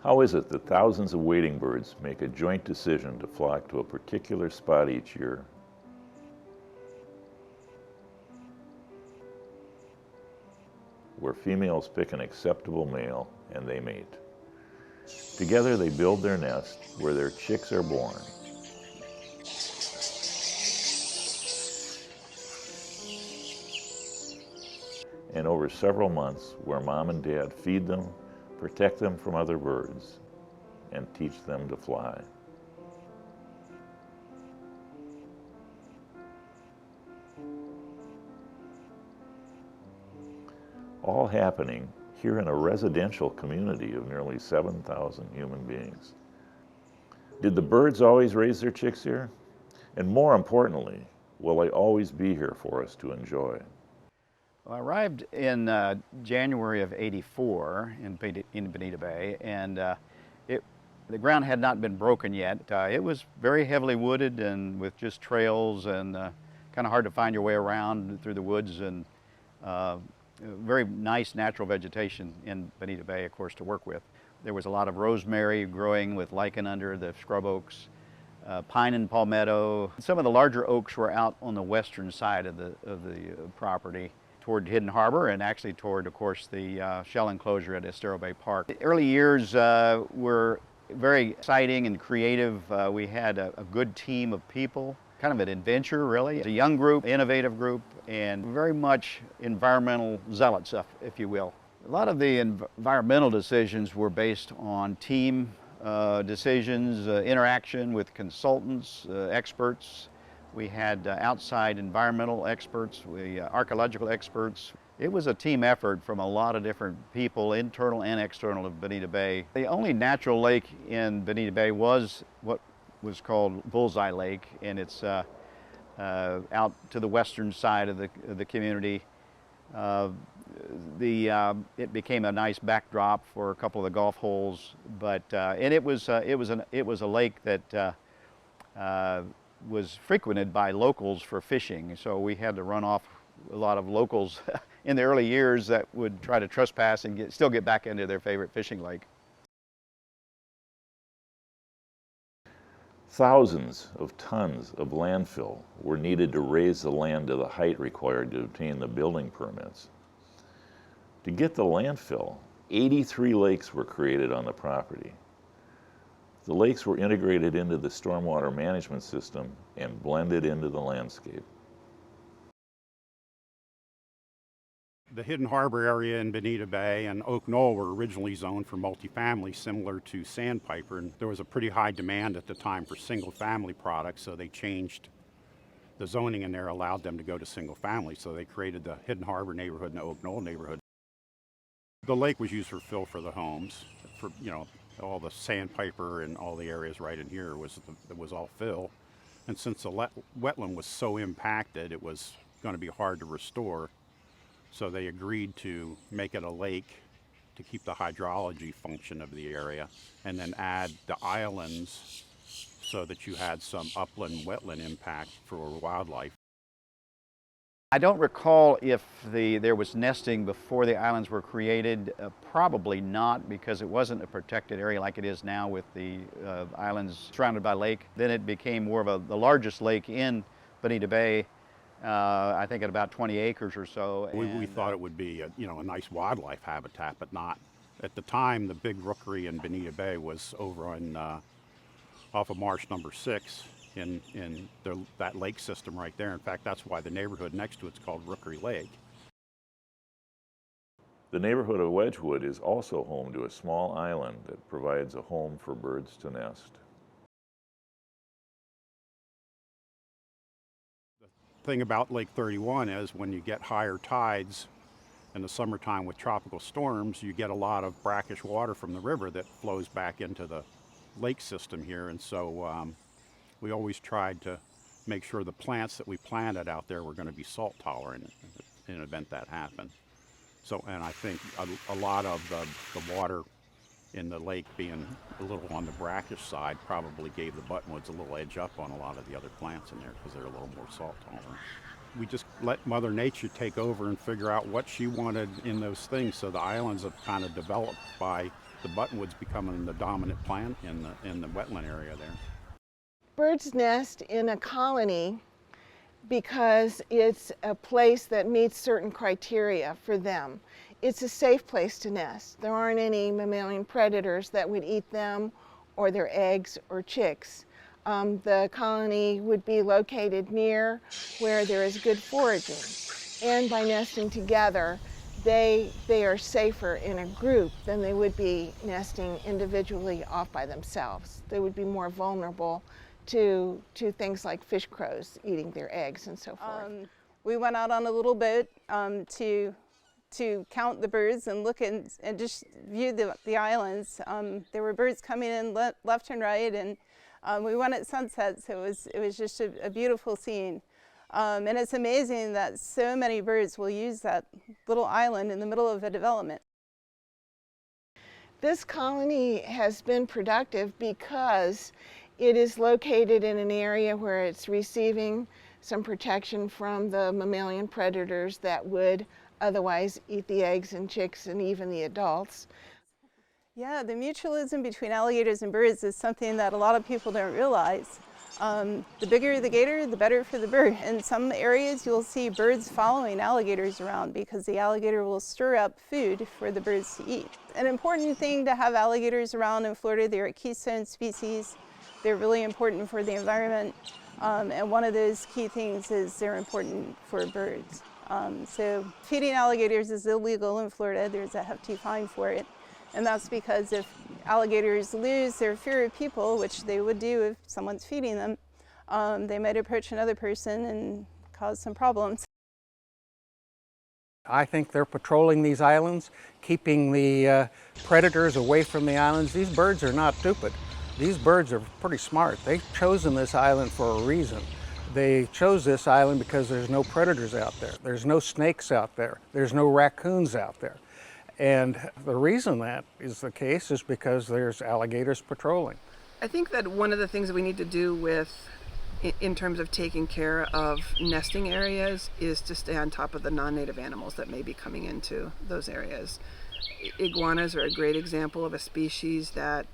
How is it that thousands of wading birds make a joint decision to flock to a particular spot each year? Where females pick an acceptable male and they mate. Together they build their nest where their chicks are born. And over several months, where mom and dad feed them, protect them from other birds, and teach them to fly. All happening here in a residential community of nearly 7,000 human beings. Did the birds always raise their chicks here? And more importantly, will they always be here for us to enjoy? Well, I arrived in January of '84 in Bonita Bay, and the ground had not been broken yet. It was very heavily wooded and with just trails and kind of hard to find your way around through the woods, and very nice natural vegetation in Bonita Bay, of course, to work with. There was a lot of rosemary growing with lichen under the scrub oaks, pine and palmetto. Some of the larger oaks were out on the western side of the property, toward Hidden Harbor and actually toward, of course, the shell enclosure at Estero Bay Park. The early years were very exciting and creative. We had a good team of people, kind of an adventure, really. It's a young group, innovative group, and very much environmental zealots, if you will. A lot of the environmental decisions were based on team decisions, interaction with consultants, experts. We had outside environmental experts, archaeological experts. It was a team effort from a lot of different people, internal and external, of Bonita Bay. The only natural lake in Bonita Bay was what was called Bullseye Lake, and it's out to the western side of the community. It became a nice backdrop for a couple of the golf holes, but and it was a lake that was frequented by locals for fishing. So we had to run off a lot of locals in the early years that would try to trespass and still get back into their favorite fishing lake. Thousands of tons of landfill were needed to raise the land to the height required to obtain the building permits. To get the landfill, 83 lakes were created on the property. The lakes were integrated into the stormwater management system and blended into the landscape. The Hidden Harbor area in Bonita Bay and Oak Knoll were originally zoned for multifamily, similar to Sandpiper, and there was a pretty high demand at the time for single-family products, so they changed the zoning in there, allowed them to go to single-family, so they created the Hidden Harbor neighborhood and the Oak Knoll neighborhood. The lake was used for fill for the homes, for, you know, all the Sandpiper and all the areas right in here was all fill. And since the wetland was so impacted, it was going to be hard to restore. So they agreed to make it a lake to keep the hydrology function of the area, and then add the islands so that you had some upland wetland impact for wildlife. I don't recall if there was nesting before the islands were created. Probably not, because it wasn't a protected area like it is now with the islands surrounded by lake. Then it became more of the largest lake in Bonita Bay, I think at about 20 acres or so. We thought it would be a nice wildlife habitat, but not. At the time, the big rookery in Bonita Bay was over on off of Marsh number 6. In that lake system right there. In fact, that's why the neighborhood next to it's called Rookery Lake. The neighborhood of Wedgwood is also home to a small island that provides a home for birds to nest. The thing about Lake 31 is when you get higher tides in the summertime with tropical storms, you get a lot of brackish water from the river that flows back into the lake system here, and so we always tried to make sure the plants that we planted out there were going to be salt tolerant in an event that happened. So, and I think a lot of the water in the lake being a little on the brackish side probably gave the buttonwoods a little edge up on a lot of the other plants in there because they're a little more salt tolerant. We just let Mother Nature take over and figure out what she wanted in those things. So the islands have kind of developed by The buttonwood's becoming the dominant plant in the wetland area there. Birds nest in a colony because it's a place that meets certain criteria for them. It's a safe place to nest. There aren't any mammalian predators that would eat them or their eggs or chicks. The colony would be located near where there is good foraging. And by nesting together, they are safer in a group than they would be nesting individually off by themselves. They would be more vulnerable to things like fish crows eating their eggs and so forth. We went out on a little boat to count the birds and look and just view the islands. There were birds coming in left and right, and we went at sunset, so it was just a beautiful scene. And it's amazing that so many birds will use that little island in the middle of a development. This colony has been productive because it is located in an area where it's receiving some protection from the mammalian predators that would otherwise eat the eggs and chicks and even the adults. Yeah, the mutualism between alligators and birds is something that a lot of people don't realize. The bigger the gator, the better for the bird. In some areas, you'll see birds following alligators around because the alligator will stir up food for the birds to eat. An important thing to have alligators around in Florida, they're a keystone species. They're really important for the environment, and one of those key things is they're important for birds. So feeding alligators is illegal in Florida. There's a hefty fine for it, and that's because if alligators lose their fear of people, which they would do if someone's feeding them, they might approach another person and cause some problems. I think they're patrolling these islands, keeping the predators away from the islands. These birds are not stupid. These birds are pretty smart. They've chosen this island for a reason. They chose this island because there's no predators out there. There's no snakes out there. There's no raccoons out there. And the reason that is the case is because there's alligators patrolling. I think that one of the things that we need to do in terms of taking care of nesting areas is to stay on top of the non-native animals that may be coming into those areas. Iguanas are a great example of a species that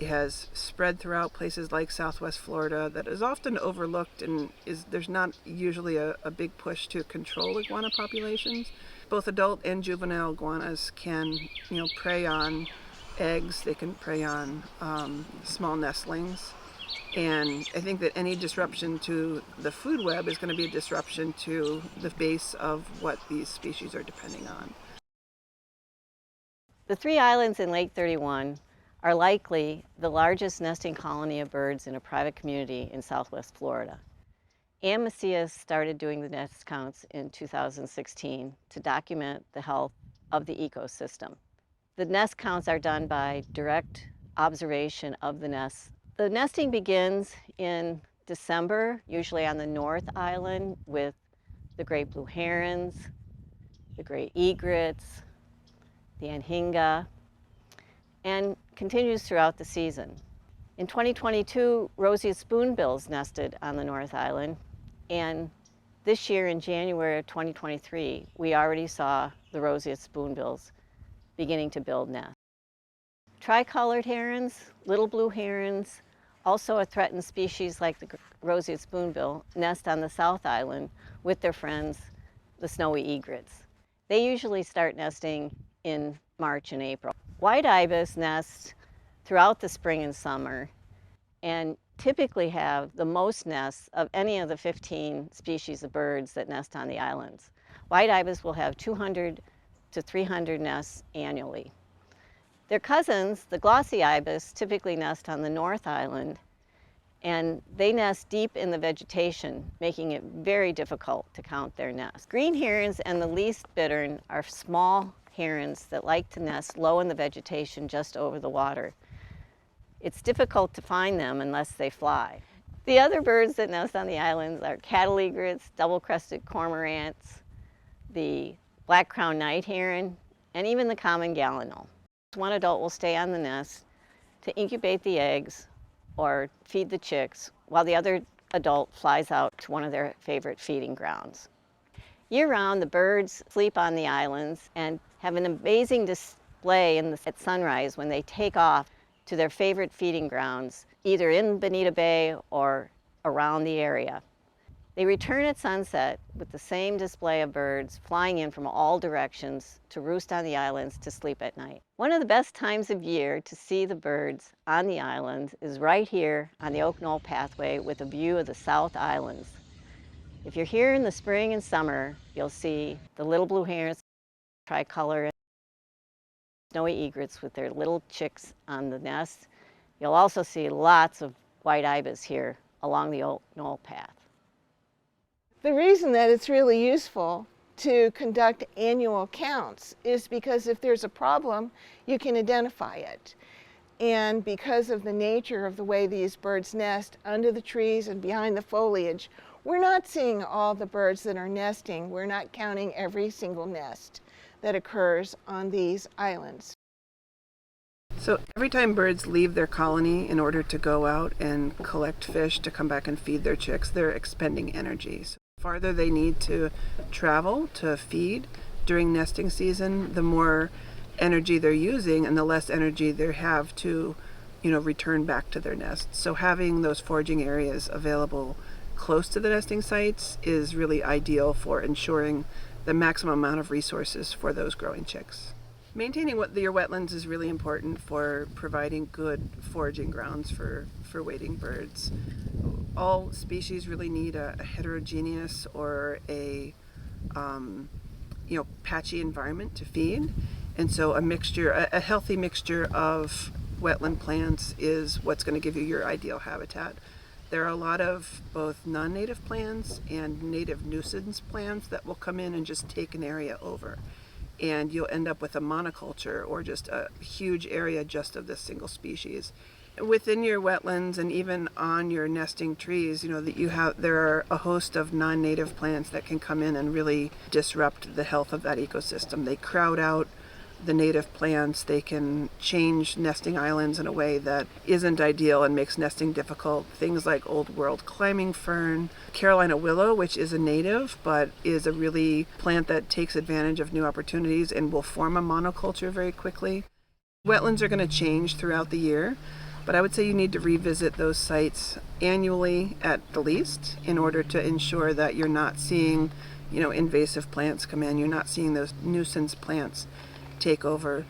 has spread throughout places like Southwest Florida that is often overlooked, and there's not usually a big push to control iguana populations. Both adult and juvenile iguanas can, prey on eggs. They can prey on small nestlings, and I think that any disruption to the food web is going to be a disruption to the base of what these species are depending on. The 3 islands in Lake 31 are likely the largest nesting colony of birds in a private community in Southwest Florida. Ann Macias started doing the nest counts in 2016 to document the health of the ecosystem. The nest counts are done by direct observation of the nests. The nesting begins in December, usually on the North Island, with the great blue herons, the great egrets, the anhinga, and continues throughout the season. In 2022, roseate spoonbills nested on the North Island, and this year in January of 2023, we already saw the roseate spoonbills beginning to build nests. Tricolored herons, little blue herons, also a threatened species like the roseate spoonbill, nest on the South Island with their friends, the snowy egrets. They usually start nesting in March and April. White ibis nest throughout the spring and summer and typically have the most nests of any of the 15 species of birds that nest on the islands. White ibis will have 200 to 300 nests annually. Their cousins, the glossy ibis, typically nest on the North Island, and they nest deep in the vegetation, making it very difficult to count their nests. Green herons and the least bittern are small herons that like to nest low in the vegetation just over the water. It's difficult to find them unless they fly. The other birds that nest on the islands are cattle egrets, double-crested cormorants, the black-crowned night heron, and even the common gallinule. One adult will stay on the nest to incubate the eggs or feed the chicks, while the other adult flies out to one of their favorite feeding grounds. Year-round, the birds sleep on the islands and have an amazing display at sunrise when they take off to their favorite feeding grounds, either in Bonita Bay or around the area. They return at sunset with the same display of birds flying in from all directions to roost on the islands to sleep at night. One of the best times of year to see the birds on the islands is right here on the Oak Knoll Pathway with a view of the South Islands. If you're here in the spring and summer, you'll see the little blue herons, tricolor, and snowy egrets with their little chicks on the nest. You'll also see lots of white ibis here along the Oak Knoll path. The reason that it's really useful to conduct annual counts is because if there's a problem, you can identify it. And because of the nature of the way these birds nest under the trees and behind the foliage, we're not seeing all the birds that are nesting. We're not counting every single nest that occurs on these islands. So every time birds leave their colony in order to go out and collect fish to come back and feed their chicks, they're expending energy. So the farther they need to travel to feed during nesting season, the more energy they're using and the less energy they have to, return back to their nest. So having those foraging areas available close to the nesting sites is really ideal for ensuring the maximum amount of resources for those growing chicks. Maintaining your wetlands is really important for providing good foraging grounds for wading birds. All species really need a heterogeneous or a patchy environment to feed, and so a healthy mixture of wetland plants is what's going to give you your ideal habitat. There are a lot of both non-native plants and native nuisance plants that will come in and just take an area over. And you'll end up with a monoculture or just a huge area just of this single species. Within your wetlands and even on your nesting trees, there are a host of non-native plants that can come in and really disrupt the health of that ecosystem. They crowd out the native plants. They can change nesting islands in a way that isn't ideal and makes nesting difficult. Things like old world climbing fern, Carolina willow, which is a native but is a really plant that takes advantage of new opportunities and will form a monoculture very quickly. Wetlands are going to change throughout the year, but I would say you need to revisit those sites annually at the least in order to ensure that you're not seeing, invasive plants come in. You're not seeing those nuisance plants take over.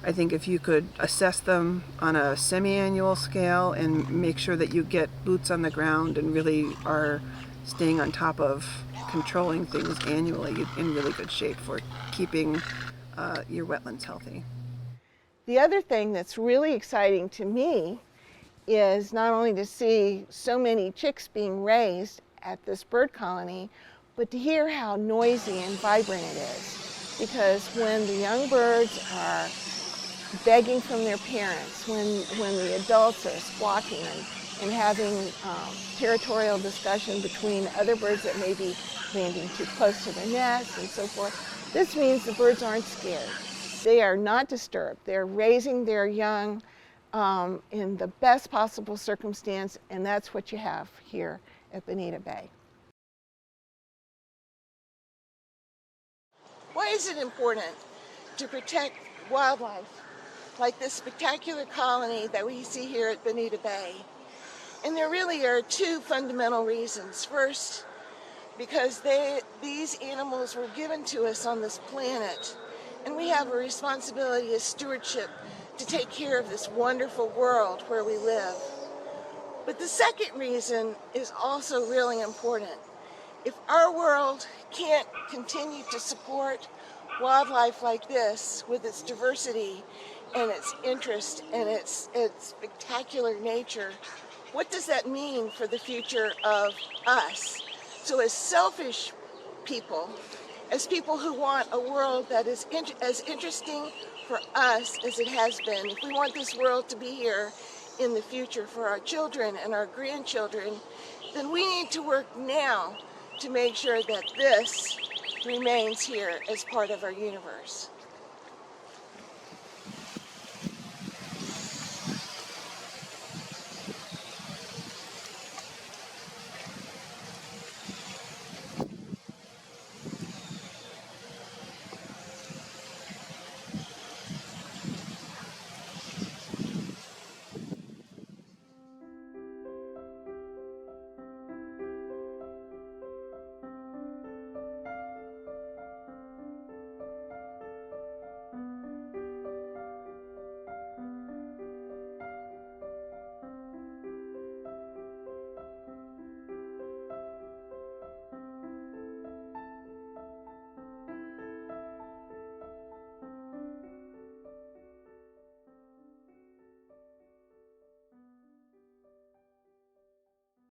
I think if you could assess them on a semi-annual scale and make sure that you get boots on the ground and really are staying on top of controlling things annually, you're in really good shape for keeping your wetlands healthy. The other thing that's really exciting to me is not only to see so many chicks being raised at this bird colony, but to hear how noisy and vibrant it is. Because when the young birds are begging from their parents, when the adults are squawking and having territorial discussion between other birds that may be landing too close to the nest and so forth, this means the birds aren't scared. They are not disturbed. They're raising their young in the best possible circumstance, and that's what you have here at Bonita Bay. Why is it important to protect wildlife like this spectacular colony that we see here at Bonita Bay? And there really are two fundamental reasons. First, because these animals were given to us on this planet, and we have a responsibility as stewardship to take care of this wonderful world where we live. But the second reason is also really important. If our world can't continue to support wildlife like this with its diversity and its interest and its spectacular nature, what does that mean for the future of us? So as selfish people, as people who want a world that is as interesting for us as it has been, if we want this world to be here in the future for our children and our grandchildren, then we need to work now to make sure that this remains here as part of our universe.